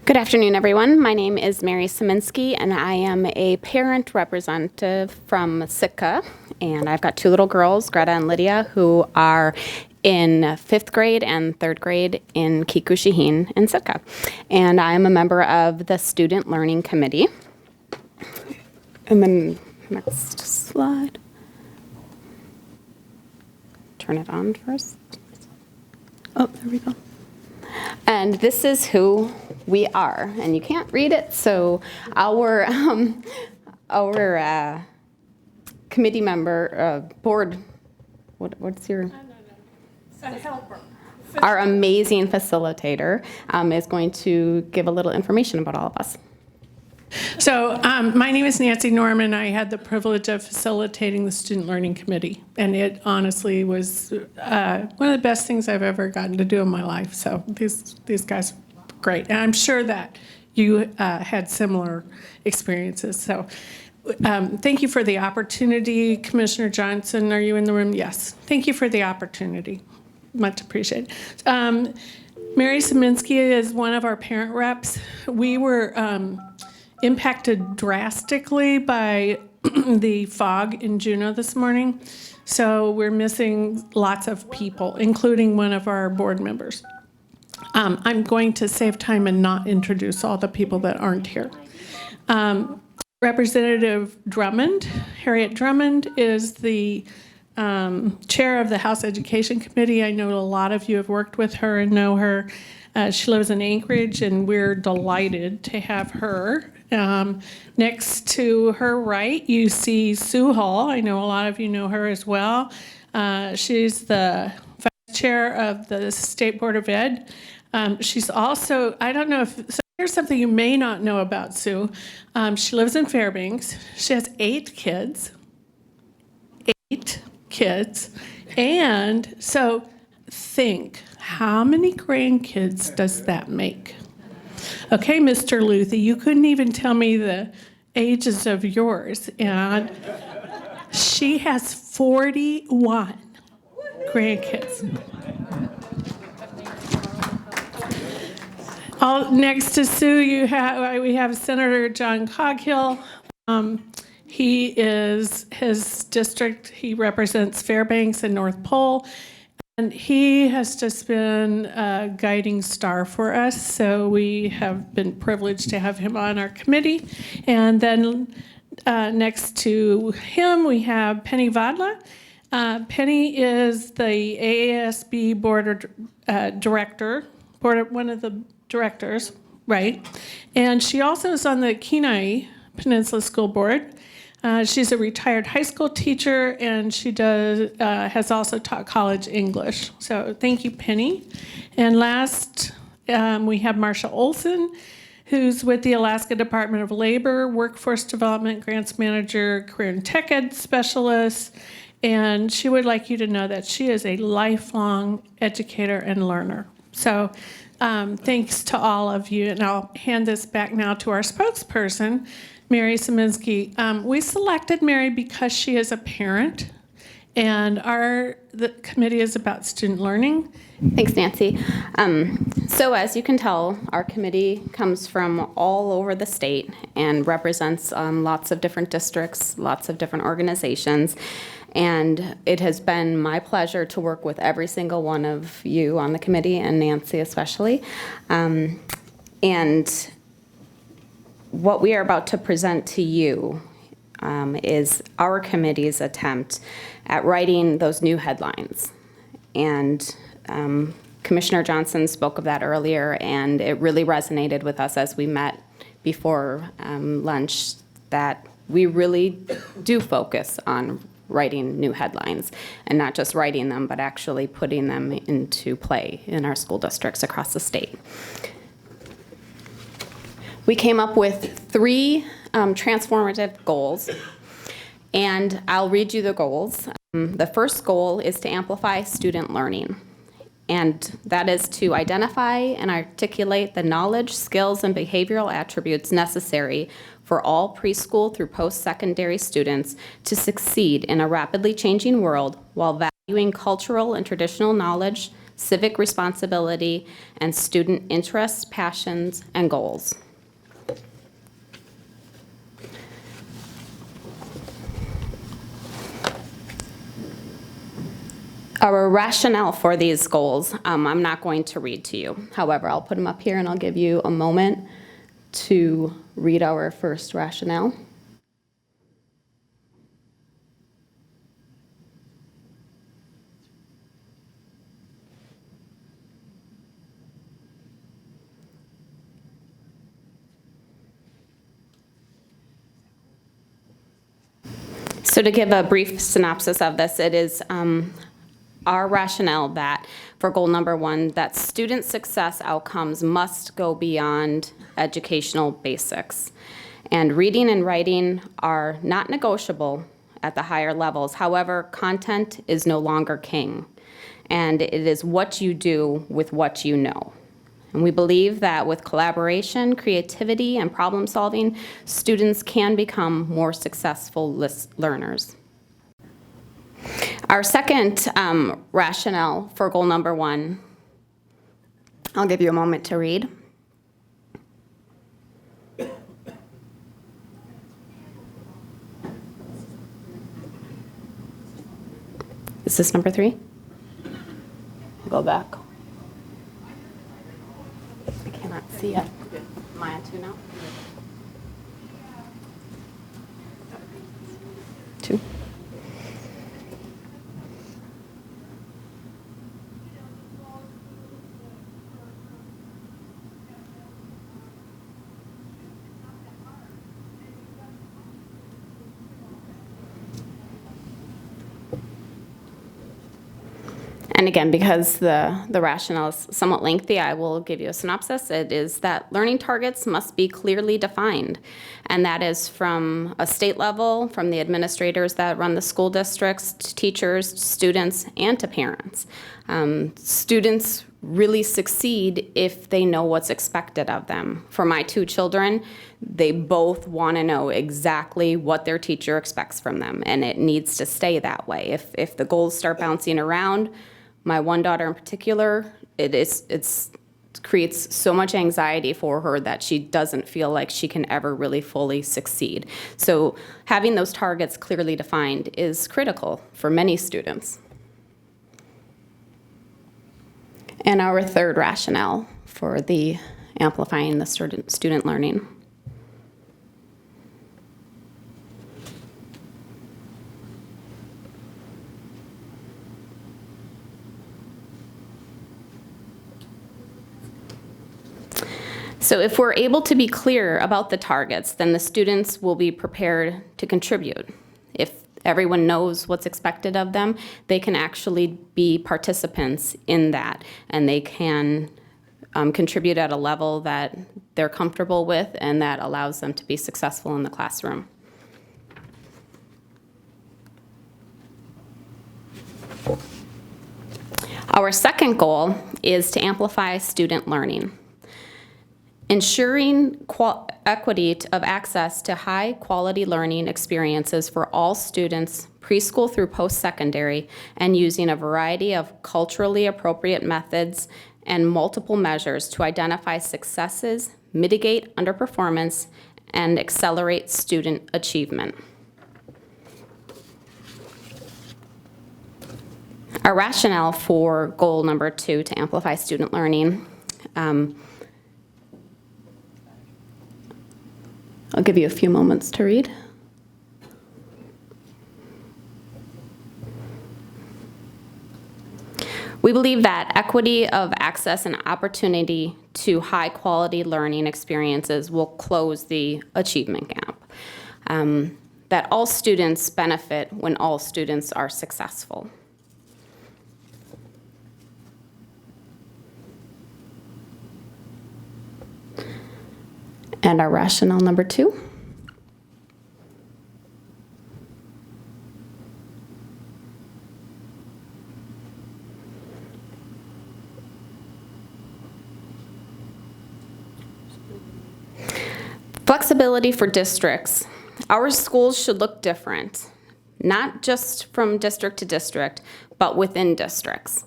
Good afternoon, everyone. My name is Mary Saminsky, and I am a parent representative from Sitka. And I've got two little girls, Greta and Lydia, who are in 5th grade and 3rd grade in Kikuchihin in Sitka. And I'm a member of the Student Learning Committee. And then next slide. Turn it on first. Oh, there we go. And this is who we are, and you can't read it, so our committee member, board, what's your? A helper. Our amazing facilitator is going to give a little information about all of us. So my name is Nancy Norman. I had the privilege of facilitating the Student Learning Committee, and it honestly was one of the best things I've ever gotten to do in my life. So these guys are great, and I'm sure that you had similar experiences. So thank you for the opportunity. Commissioner Johnson, are you in the room? Yes. Thank you for the opportunity. Much appreciated. Mary Siminsky is one of our parent reps. We were impacted drastically by the fog in Juneau this morning. So we're missing lots of people, including one of our board members. I'm going to save time and not introduce all the people that aren't here. Representative Drummond, Harriet Drummond, is the chair of the House Education Committee. I know a lot of you have worked with her and know her. She lives in Anchorage, and we're delighted to have her. Next to her right, you see Sue Hall. I know a lot of you know her as well. She's the vice chair of the State Board of Ed. She's also, I don't know if, so here's something you may not know about Sue. She lives in Fairbanks. She has 8 kids. 8 kids. And so think, how many grandkids does that make? Okay, Mr. Luthi, you couldn't even tell me the ages of yours, and she has 41 grandkids. Next to Sue, we have Senator John Coghill. He is his district. He represents Fairbanks and North Pole. And he has just been a guiding star for us, so we have been privileged to have him on our committee. And then next to him, we have Penny Vadla. Penny is the AASB board director, one of the directors, right? And she also is on the Kenai Peninsula School Board. She's a retired high school teacher, and she has also taught college English. So thank you, Penny. And last, we have Marcia Olsen, who's with the Alaska Department of Labor, Workforce Development Grants Manager, Career and Tech Ed Specialist, and she would like you to know that she is a lifelong educator and learner. So thanks to all of you, and I'll hand this back now to our spokesperson, Mary Saminsky. We selected Mary because she is a parent, and the committee is about student learning. Thanks, Nancy. So as you can tell, our committee comes from all over the state and represents lots of different districts, lots of different organizations. And it has been my pleasure to work with every single one of you on the committee, and Nancy especially. And what we are about to present to you is our committee's attempt at writing those new headlines. And Commissioner Johnson spoke of that earlier, and it really resonated with us as we met before lunch, that we really do focus on writing new headlines, and not just writing them, but actually putting them into play in our school districts across the state. We came up with 3 transformative goals, and I'll read you the goals. The first goal is to amplify student learning, and that is to identify and articulate the knowledge, skills, and behavioral attributes necessary for all preschool through post-secondary students to succeed in a rapidly changing world while valuing cultural and traditional knowledge, civic responsibility, and student interests, passions, and goals. Our rationale for these goals, I'm not going to read to you. However, I'll put them up here and I'll give you a moment to read our first rationale. So to give a brief synopsis of this, it is our rationale that for goal number 1, that student success outcomes must go beyond educational basics. And reading and writing are not negotiable at the higher levels. However, content is no longer king. And it is what you do with what you know. And we believe that with collaboration, creativity, and problem solving, students can become more successful learners. Our second rationale for goal number 1, I'll give you a moment to read. Is this number 3? Go back. I cannot see it. Am I on 2 now? 2. And again, because the rationale is somewhat lengthy, I will give you a synopsis. It is that learning targets must be clearly defined, and that is from a state level, from the administrators that run the school districts, to teachers, to students, and to parents. Students really succeed if they know what's expected of them. For my 2 children, they both want to know exactly what their teacher expects from them, and it needs to stay that way. If the goals start bouncing around, my one daughter in particular, it creates so much anxiety for her that she doesn't feel like she can ever really fully succeed. So having those targets clearly defined is critical for many students. And our third rationale for the amplifying the student learning. So if we're able to be clear about the targets, then the students will be prepared to contribute. If everyone knows what's expected of them, they can actually be participants in that, and they can contribute at a level that they're comfortable with and that allows them to be successful in the classroom. Our second goal is to amplify student learning. Ensuring equity of access to high-quality learning experiences for all students, preschool through post-secondary, and using a variety of culturally appropriate methods and multiple measures to identify successes, mitigate underperformance, and accelerate student achievement. Our rationale for goal number 2, to amplify student learning, I'll give you a few moments to read. We believe that equity of access and opportunity to high-quality learning experiences will close the achievement gap. That all students benefit when all students are successful. And our rationale number 2. Flexibility for districts. Our schools should look different, not just from district to district, but within districts.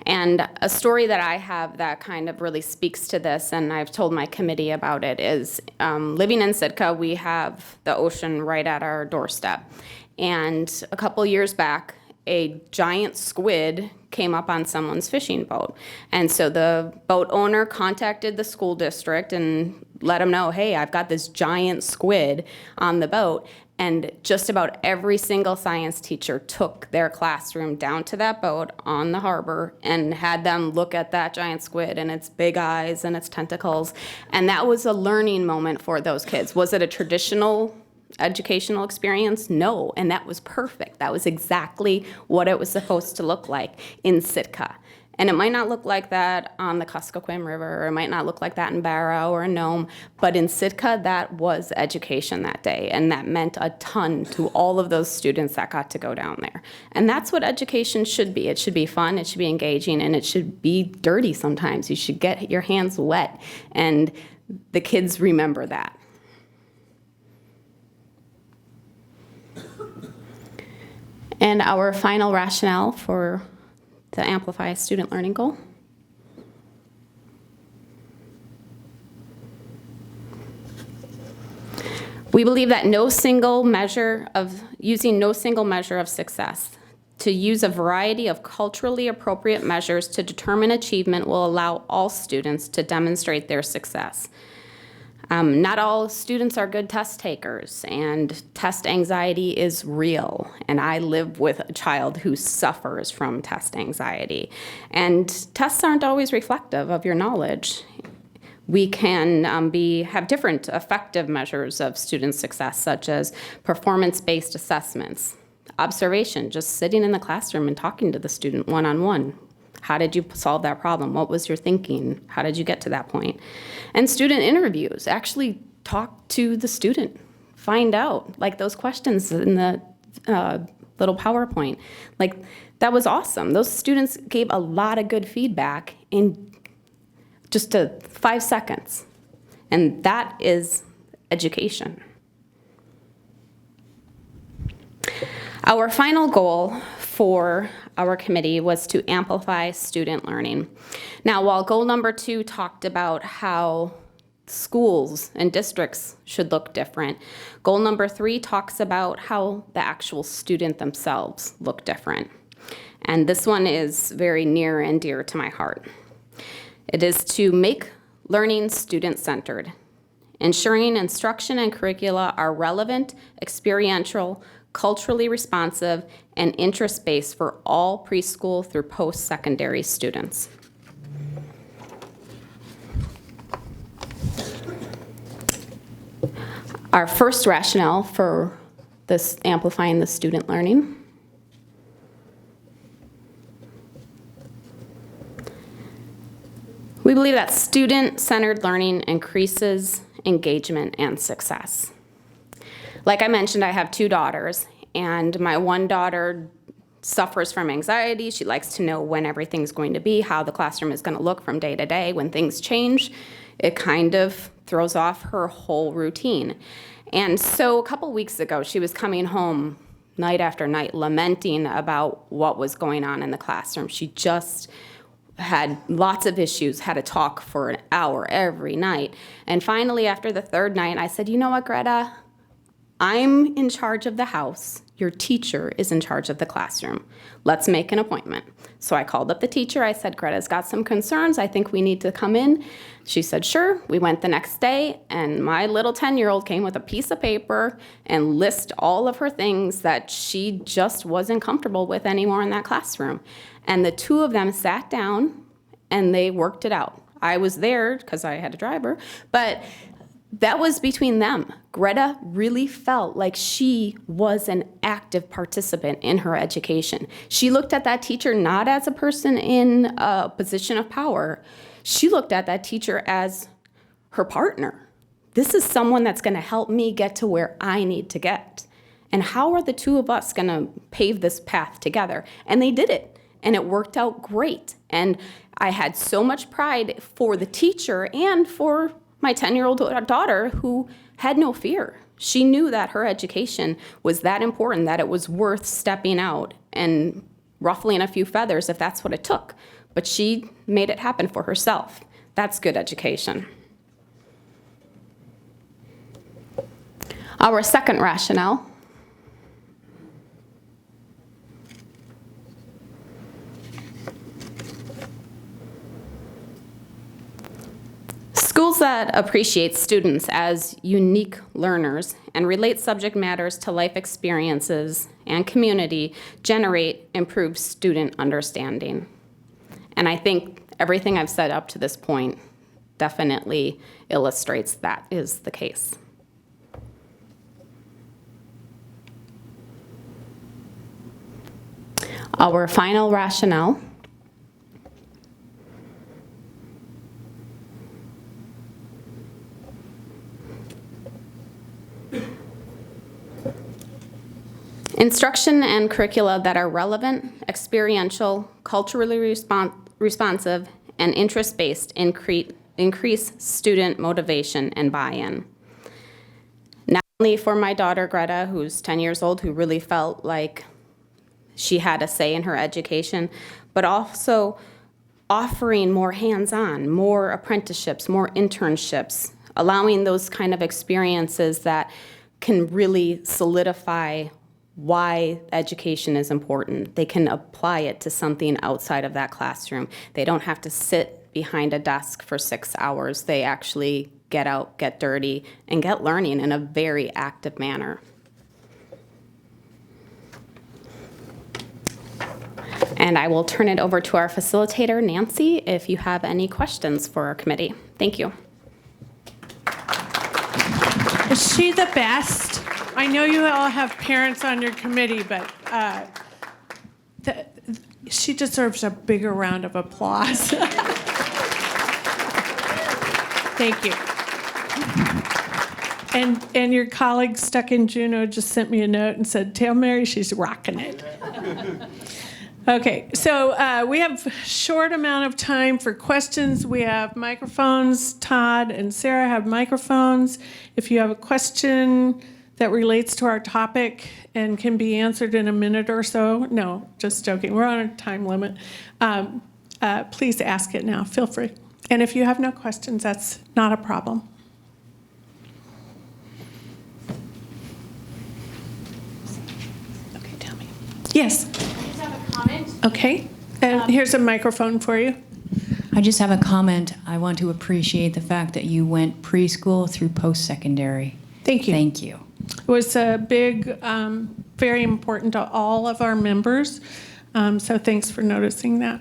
And a story that I have that kind of really speaks to this, and I've told my committee about it, is living in Sitka, we have the ocean right at our doorstep. And a couple years back, a giant squid came up on someone's fishing boat. And so the boat owner contacted the school district and let them know, hey, I've got this giant squid on the boat. And just about every single science teacher took their classroom down to that boat on the harbor and had them look at that giant squid and its big eyes and its tentacles. And that was a learning moment for those kids. Was it a traditional educational experience? No, and that was perfect. That was exactly what it was supposed to look like in Sitka. And it might not look like that on the Kuskokwim River, or it might not look like that in Barrow or in Nome, but in Sitka, that was education that day, and that meant a ton to all of those students that got to go down there. And that's what education should be. It should be fun, it should be engaging, and it should be dirty sometimes. You should get your hands wet, and the kids remember that. And our final rationale for the Amplify student learning goal. We believe that using no single measure of success, to use a variety of culturally appropriate measures to determine achievement will allow all students to demonstrate their success. Not all students are good test takers, and test anxiety is real. And I live with a child who suffers from test anxiety. And tests aren't always reflective of your knowledge. We can have different effective measures of student success, such as performance-based assessments, observation, just sitting in the classroom and talking to the student one-on-one. How did you solve that problem? What was your thinking? How did you get to that point? And student interviews, actually talk to the student. Find out, like those questions in the little PowerPoint. Like, that was awesome. Those students gave a lot of good feedback in just 5 seconds. And that is education. Our final goal for our committee was to amplify student learning. Now, while goal number 2 talked about how schools and districts should look different, goal number 3 talks about how the actual student themselves look different. And this one is very near and dear to my heart. It is to make learning student-centered, ensuring instruction and curricula are relevant, experiential, culturally responsive, and interest-based for all preschool through post-secondary students. Our first rationale for this amplifying the student learning. We believe that student-centered learning increases engagement and success. Like I mentioned, I have 2 daughters, and my one daughter suffers from anxiety. She likes to know when everything's going to be, how the classroom is going to look from day to day. When things change, it kind of throws off her whole routine. And so a couple weeks ago, she was coming home night after night lamenting about what was going on in the classroom. She just had lots of issues, had a talk for an hour every night. And finally, after the 3rd night, I said, you know what, Greta? I'm in charge of the house. Your teacher is in charge of the classroom. Let's make an appointment. So I called up the teacher. I said, Greta's got some concerns. I think we need to come in. She said, sure. We went the next day, and my little 10-year-old came with a piece of paper and list all of her things that she just wasn't comfortable with anymore in that classroom. And the 2 of them sat down, and they worked it out. I was there because I had a driver, but that was between them. Greta really felt like she was an active participant in her education. She looked at that teacher not as a person in a position of power. She looked at that teacher as her partner. This is someone that's going to help me get to where I need to get. And how are the 2 of us going to pave this path together? And they did it, and it worked out great. And I had so much pride for the teacher and for my 10-year-old daughter, who had no fear. She knew that her education was that important, that it was worth stepping out and ruffling a few feathers if that's what it took. but she made it happen for herself. That's good education. Our second rationale. Schools that appreciate students as unique learners and relate subject matters to life experiences and community generate improved student understanding. And I think everything I've said up to this point definitely illustrates that is the case. Our final rationale. Instruction and curricula that are relevant, experiential, culturally responsive, and interest-based increase student motivation and buy-in. Not only for my daughter Greta, who's 10 years old, who really felt like she had a say in her education, but also offering more hands-on, more apprenticeships, more internships, allowing those kind of experiences that can really solidify why education is important. They can apply it to something outside of that classroom. They don't have to sit behind a desk for 6 hours. They actually get out, get dirty, and get learning in a very active manner. And I will turn it over to our facilitator, Nancy, if you have any questions for our committee. Thank you. Is she the best? I know you all have parents on your committee, but she deserves a bigger round of applause. Thank you. And your colleague stuck in Juneau just sent me a note and said, "Tell Mary she's rocking it." Okay, so we have a short amount of time for questions. We have microphones. Todd and Sarah have microphones. If you have a question that relates to our topic and can be answered in a minute or so, no, just joking, we're on a time limit, please ask it now, feel free. And if you have no questions, that's not a problem. Okay, tell me. Yes? Comment? Okay, and here's a microphone for you. I just have a comment. I want to appreciate the fact that you went preschool through post-secondary. Thank you. Thank you. It was a big, very important to all of our members, so thanks for noticing that.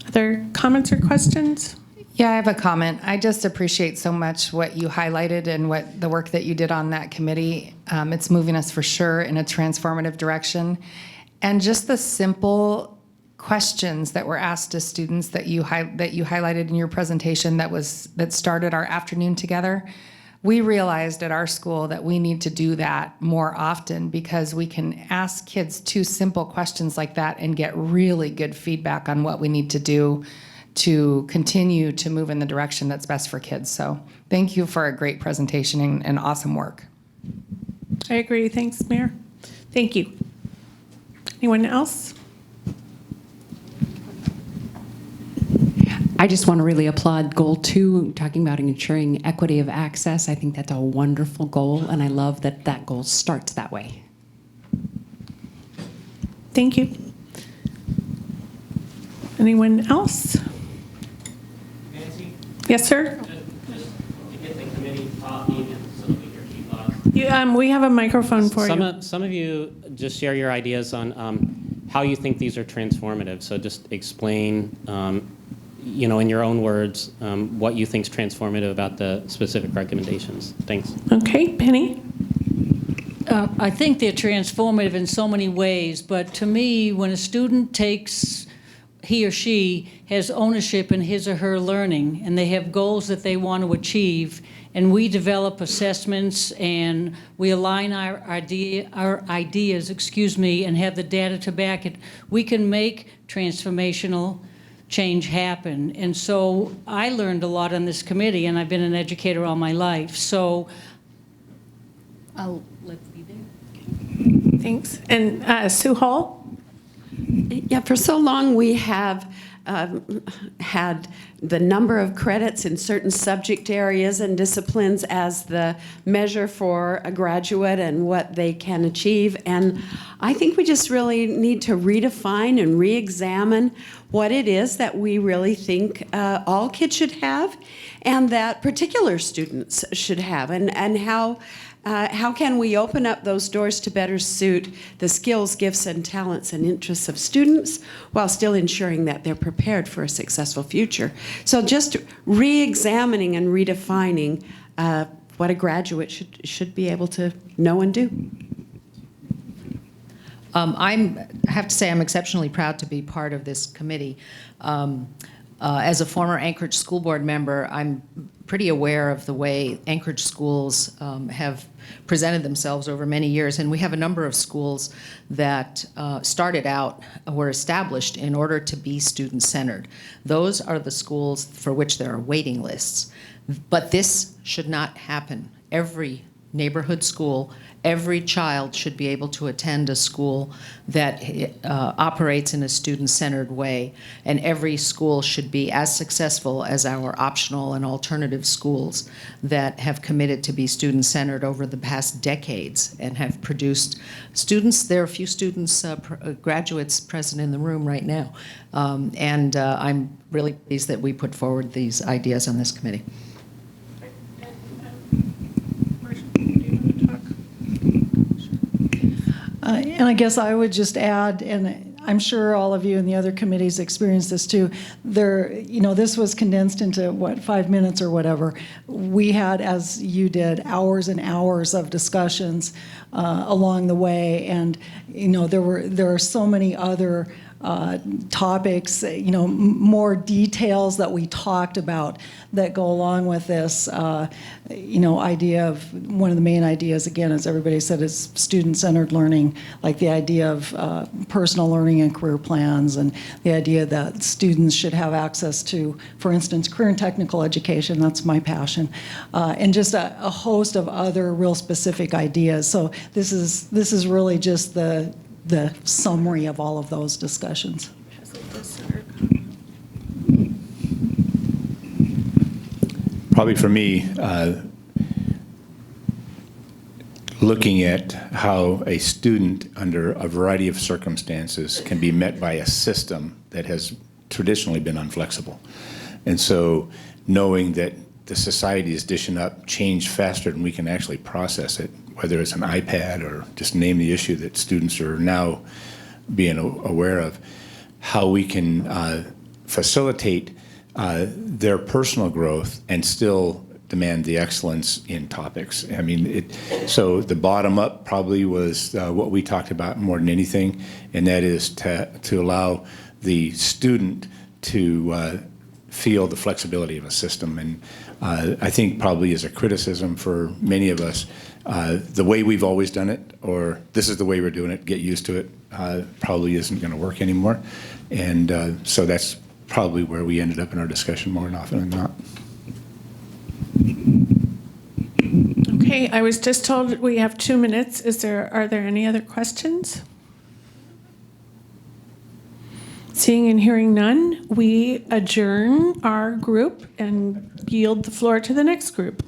Other comments or questions? Yeah, I have a comment. I just appreciate so much what you highlighted and what the work that you did on that committee. It's moving us for sure in a transformative direction. And just the simple questions that were asked to students that you highlighted in your presentation that started our afternoon together. We realized at our school that we need to do that more often because we can ask kids 2 simple questions like that and get really good feedback on what we need to do to continue to move in the direction that's best for kids. So thank you for a great presentation and awesome work. I agree. Thanks, Mayor. Thank you. Anyone else? I just want to really applaud Goal 2, talking about ensuring equity of access. I think that's a wonderful goal, and I love that that goal starts that way. Thank you. Anyone else? Nancy? Yes, sir? Just to get the committee talking so that we hear key thoughts. We have a microphone for you. Some of you just share your ideas on how you think these are transformative. So just explain, in your own words, what you think is transformative about the specific recommendations. Thanks. Okay, Penny? I think they're transformative in so many ways, but to me, when a student takes, he or she has ownership in his or her learning, and they have goals that they want to achieve, and we develop assessments, and we align our ideas, and have the data to back it, we can make transformational change happen. And so I learned a lot on this committee, and I've been an educator all my life. So I'll let it be there. Thanks. And Sue Hall? Yeah, for so long we have had the number of credits in certain subject areas and disciplines as the measure for a graduate and what they can achieve. And I think we just really need to redefine and re-examine what it is that we really think all kids should have and that particular students should have, and how can we open up those doors to better suit the skills, gifts, and talents and interests of students while still ensuring that they're prepared for a successful future? So just re-examining and redefining what a graduate should be able to know and do. I have to say I'm exceptionally proud to be part of this committee. As a former Anchorage School Board member, I'm pretty aware of the way Anchorage schools have presented themselves over many years, and we have a number of schools that were established in order to be student-centered. Those are the schools for which there are waiting lists. But this should not happen. Every neighborhood school, every child should be able to attend a school that operates in a student-centered way, and every school should be as successful as our optional and alternative schools that have committed to be student-centered over the past decades and have produced students. There are a few students, graduates present in the room right now, and I'm really pleased that we put forward these ideas on this committee. And I guess I would just add, and I'm sure all of you in the other committees experienced this too, this was condensed into, 5 minutes or whatever. We had, as you did, hours and hours of discussions along the way, and there are so many other topics, more details that we talked about that go along with this, idea of, one of the main ideas, again, as everybody said, is student-centered learning, like the idea of personal learning and career plans, and the idea that students should have access to, for instance, career and technical education. That's my passion, and just a host of other real specific ideas. So this is really just the summary of all of those discussions. Probably for me, looking at how a student under a variety of circumstances can be met by a system that has traditionally been unflexible. And so knowing that the society is dishing up change faster than we can actually process it, whether it's an iPad or just name the issue that students are now being aware of, how we can facilitate their personal growth and still demand the excellence in topics. I mean, so the bottom up probably was what we talked about more than anything, and that is to allow the student to feel the flexibility of a system. And I think probably as a criticism for many of us, the way we've always done it, or this is the way we're doing it, get used to it, probably isn't going to work anymore. And so that's probably where we ended up in our discussion more often than not. Okay, I was just told we have 2 minutes. Are there any other questions? Seeing and hearing none, we adjourn our group and yield the floor to the next group.